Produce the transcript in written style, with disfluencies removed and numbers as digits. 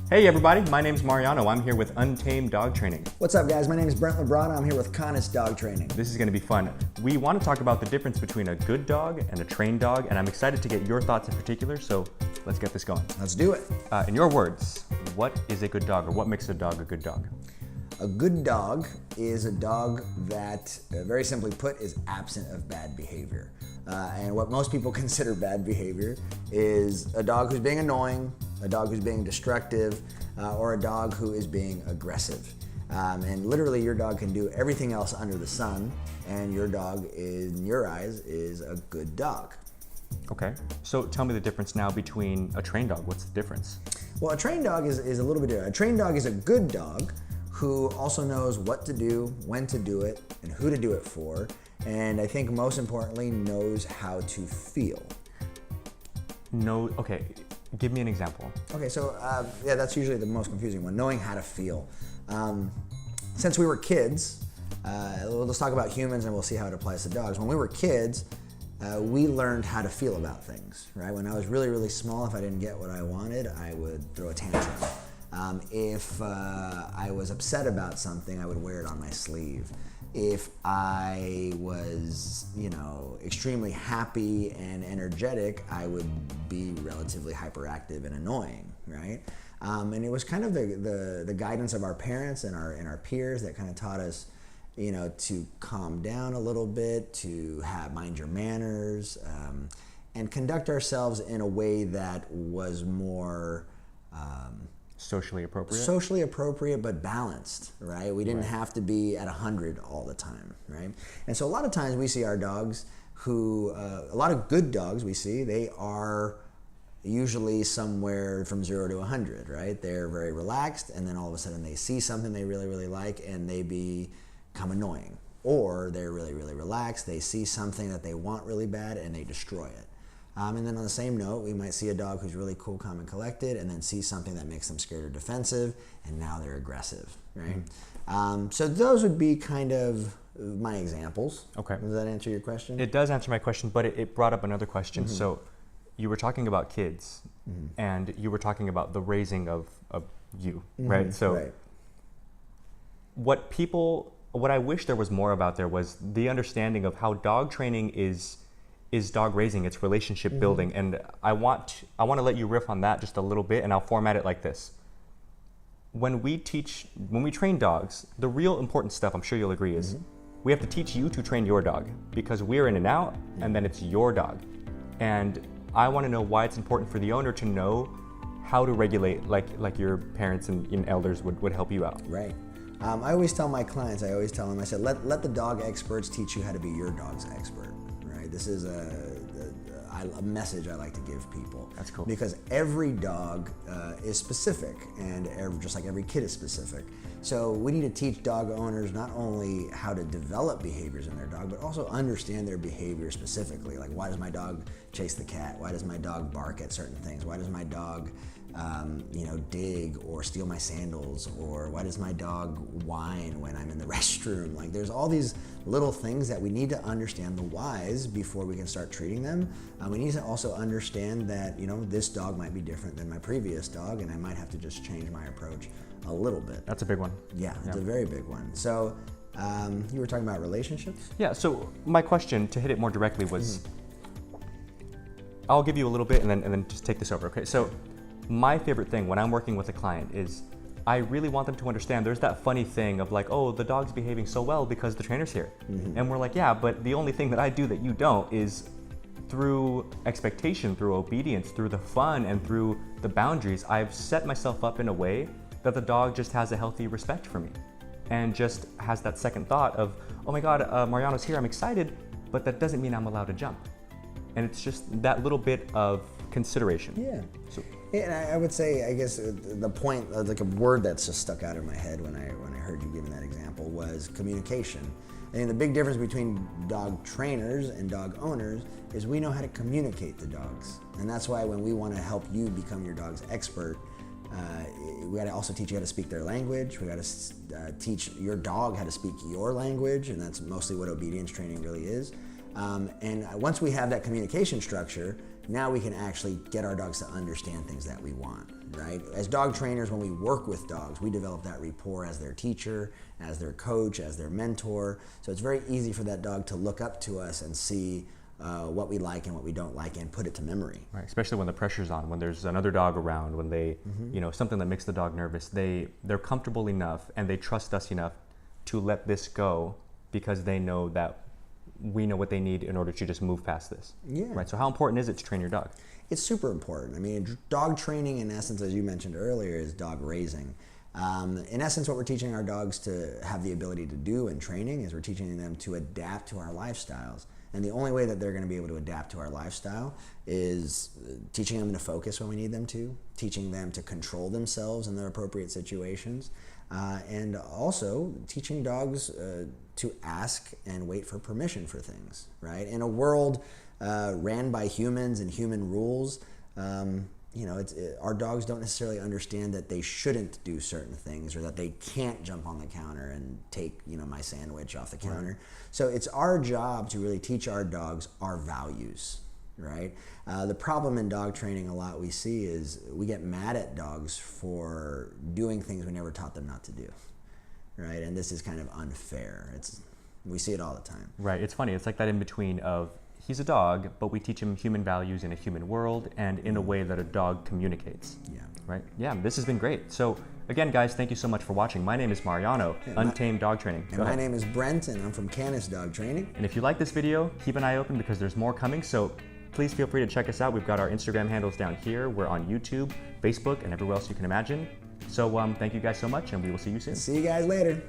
Hey everybody, my name's Mariano. I'm here with Untamed Dog Training. What's up guys, my name is Brent LaBrada. I'm here with CANIS Training. This is going to be fun. We want to talk about the difference between a good dog and a trained dog, and I'm excited to get your thoughts in particular, so let's get this going. Let's do it. In your words, what is a good dog, or what makes a dog a good dog? A good dog is a dog that, very simply put, is absent of bad behavior. And what most people consider bad behavior is a dog who's being annoying, a dog who's being destructive, or a dog who is being aggressive. And literally your dog can do everything else under the sun, and your dog, in your eyes, is a good dog. Okay, so tell me the difference now between a trained dog. What's the difference? Well, a trained dog is a little bit different. A trained dog is a good dog who also knows what to do, when to do it, and who to do it for, and I think most importantly, knows how to feel. No, okay, give me an example. Okay, so yeah, that's usually the most confusing one, knowing how to feel. Since we were kids, let's talk about humans and we'll see how it applies to dogs. When we were kids, we learned how to feel about things, right? When I was really, really small, if I didn't get what I wanted, I would throw a tantrum. If I was upset about something, I would wear it on my sleeve. If I was, extremely happy and energetic, I would be relatively hyperactive and annoying, right? And it was kind of the guidance of our parents and our peers that kind of taught us, to calm down a little bit, to mind your manners, and conduct ourselves in a way that was more Socially appropriate? Socially appropriate, but balanced, right? We didn't have to be at 100 all the time, right? And so a lot of times we see our dogs who, a lot of good dogs we see, they are usually somewhere from 0 to 100, right? They're very relaxed, and then all of a sudden they see something they really, really like, and they become annoying. Or they're really, really relaxed, they see something that they want really bad, and they destroy it. And then on the same note, we might see a dog who's really cool, calm, and collected, and then see something that makes them scared or defensive, and now they're aggressive, right? Mm-hmm. So those would be kind of my examples. Okay. Does that answer your question? It does answer my question, but it brought up another question. Mm-hmm. So you were talking about kids, mm-hmm. and you were talking about the raising of you, mm-hmm. right? So right. What I wish there was more about there was the understanding of how dog training is dog raising, it's relationship mm-hmm. building, and I want to let you riff on that just a little bit, and I'll format it like this. When we train dogs, the real important stuff, I'm sure you'll agree, is mm-hmm. we have to teach you to train your dog, because we're in and out, mm-hmm. and then it's your dog. And I want to know why it's important for the owner to know how to regulate, like your parents and elders would help you out. Right. I always tell my clients, I said, let the dog experts teach you how to be your dog's expert. This is a message I like to give people. That's cool. Because every dog is specific, and just like every kid is specific. So we need to teach dog owners not only how to develop behaviors in their dog, but also understand their behavior specifically. Like, why does my dog chase the cat? Why does my dog bark at certain things? Why does my dog dig or steal my sandals? Or why does my dog whine when I'm in the restroom? Like, there's all these little things that we need to understand the whys before we can start treating them. We need to also understand that, this dog might be different than my previous dog, and I might have to just change my approach a little bit. That's a big one. Yeah, it's a very big one. So you were talking about relationships? Yeah, so my question, to hit it more directly, was, I'll give you a little bit and then just take this over, okay? So my favorite thing when I'm working with a client is I really want them to understand there's that funny thing of like, oh, the dog's behaving so well because the trainer's here. Mm-hmm. And we're like, yeah, but the only thing that I do that you don't is through expectation, through obedience, through the fun, and through the boundaries, I've set myself up in a way that the dog just has a healthy respect for me and just has that second thought of, oh my God, Mariano's here, I'm excited, but that doesn't mean I'm allowed to jump. And it's just that little bit of consideration. Yeah. So, and I would say, I guess the point, like a word that's just stuck out in my head when I heard you giving that example was communication. I think the big difference between dog trainers and dog owners is we know how to communicate to dogs. And that's why when we want to help you become your dog's expert, we got to also teach you how to speak their language. We got to teach your dog how to speak your language, and that's mostly what obedience training really is. And once we have that communication structure, now we can actually get our dogs to understand things that we want, right? As dog trainers, when we work with dogs, we develop that rapport as their teacher, as their coach, as their mentor. So it's very easy for that dog to look up to us and see what we like and what we don't like and put it to memory. Right, especially when the pressure's on, when there's another dog around, when they, you know, something that makes the dog nervous, they're comfortable enough and they trust us enough to let this go because they know that we know what they need in order to just move past this. Yeah. Right. So how important is it to train your dog? It's super important. I mean, dog training, in essence, as you mentioned earlier, is dog raising. In essence, what we're teaching our dogs to have the ability to do in training is we're teaching them to adapt to our lifestyles. And the only way that they're going to be able to adapt to our lifestyle is teaching them to focus when we need them to, teaching them to control themselves in the appropriate situations, and also teaching dogs to ask and wait for permission for things, right? In a world ran by humans and human rules, you know, our dogs don't necessarily understand that they shouldn't do certain things or that they can't jump on the counter and take, you know, my sandwich off the counter. Right. So it's our job to really teach our dogs our values, right? The problem in dog training a lot we see is we get mad at dogs for doing things we never taught them not to do, right? And this is kind of unfair. We see it all the time. Right. It's funny. It's like that in between of he's a dog, but we teach him human values in a human world and in a way that a dog communicates. Yeah. Right? Yeah, this has been great. So again, guys, thank you so much for watching. My name is Mariano, Untamed Dog Training. And my name is Brent, and I'm from CANIS Dog Training. And if you like this video, keep an eye open because there's more coming. So please feel free to check us out. We've got our Instagram handles down here. We're on YouTube, Facebook, and everywhere else you can imagine. So thank you guys so much, and we will see you soon. See you guys later.